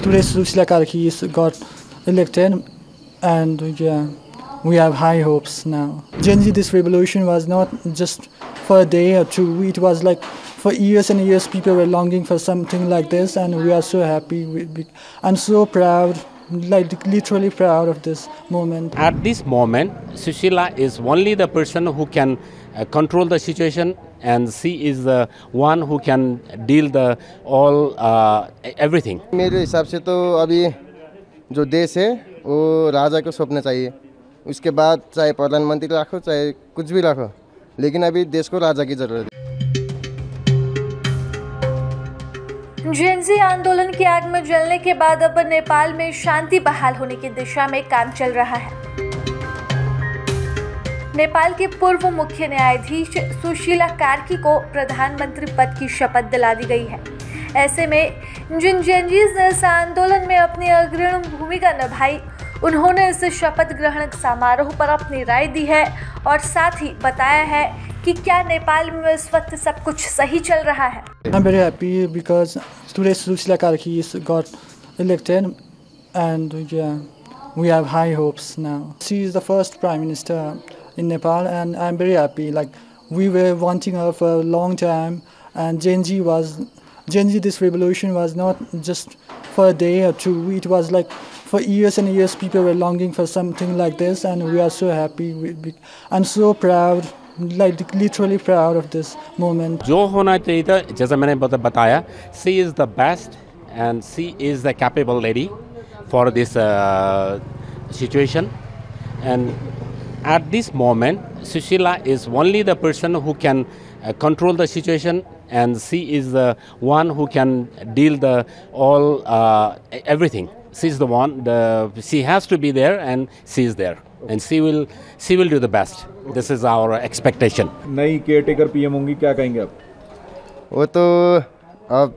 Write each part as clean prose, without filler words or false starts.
Today, Sushila Karki got elected, and yeah, we have high hopes now. Gen Z, this revolution was not just for a day or two. It was like for years and years, people were longing for something like this, and we are so happy. I'm so proud, like literally proud of this moment. At this moment, Sushila is only the person who can control the situation, and she is the one who can deal the all everything. मेरे हिसाब से तो अभी जो देश है वो राजा को सौंपना चाहिए। उसके बाद चाहे प्रधानमंत्री रखो चाहे कुछ भी रखो, लेकिन अभी देश को राजा की जरूरत है। जेन ज़ी आंदोलन की आग में जलने के बाद अब नेपाल में शांति बहाल होने की दिशा में काम चल रहा है। नेपाल के पूर्व मुख्य न्यायाधीश सुशीला कार्की को प्रधानमंत्री पद की शपथ दिला दी गई है। ऐसे में जिन जेनजीज ने इस आंदोलन में अपनी अग्रणी भूमिका निभाई, उन्होंने इस शपथ ग्रहण समारोह पर अपनी राय दी है और साथ ही बताया है कि क्या नेपाल में इस वक्त सब कुछ सही चल रहा है। I'm very happy because today Sushila Karki got elected, and yeah, we have high hopes now. She is the first Prime Minister in Nepal, and I'm very happy. Like, we were wanting her for a long time, and Gen Z, this revolution was not just for a day or two. It was like for years and years, people were longing for something like this, and we are so happy. I'm so proud, like literally proud of this moment. जो होना चाहिए था, जैसा मैंने बताया, she is the best and she is the capable lady for this situation. And at this moment, Sushila is only the person who can control the situation, and she is the one who can deal the all everything. She's the one. She has to be there, and she is there, and she will do the best. This is our expectation. नई caretaker PM होंगी, क्या कहेंगे आप? वो तो अब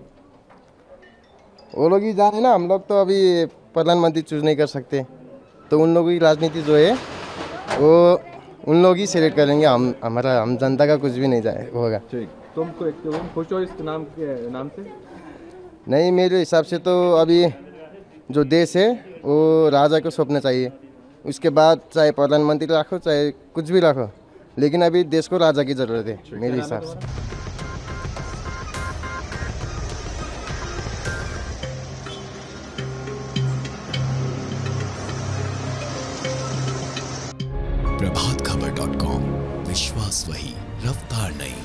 वो लोग ही जाने ना, हम लोग तो अभी प्रधानमंत्री चूज नहीं कर सकते, तो उन लोगों की राजनीति जो है वो उन लोग ही सिलेक्ट करेंगे। हम जनता का कुछ भी नहीं जाए होगा। ठीक, तुम खुश हो इस नाम से? नहीं, मेरे हिसाब से तो अभी जो देश है वो राजा को सौंपना चाहिए। उसके बाद चाहे प्रधानमंत्री रखो चाहे कुछ भी रखो, लेकिन अभी देश को राजा की जरूरत है मेरे हिसाब से। प्रभातखबर.com, विश्वास वही, रफ्तार नहीं।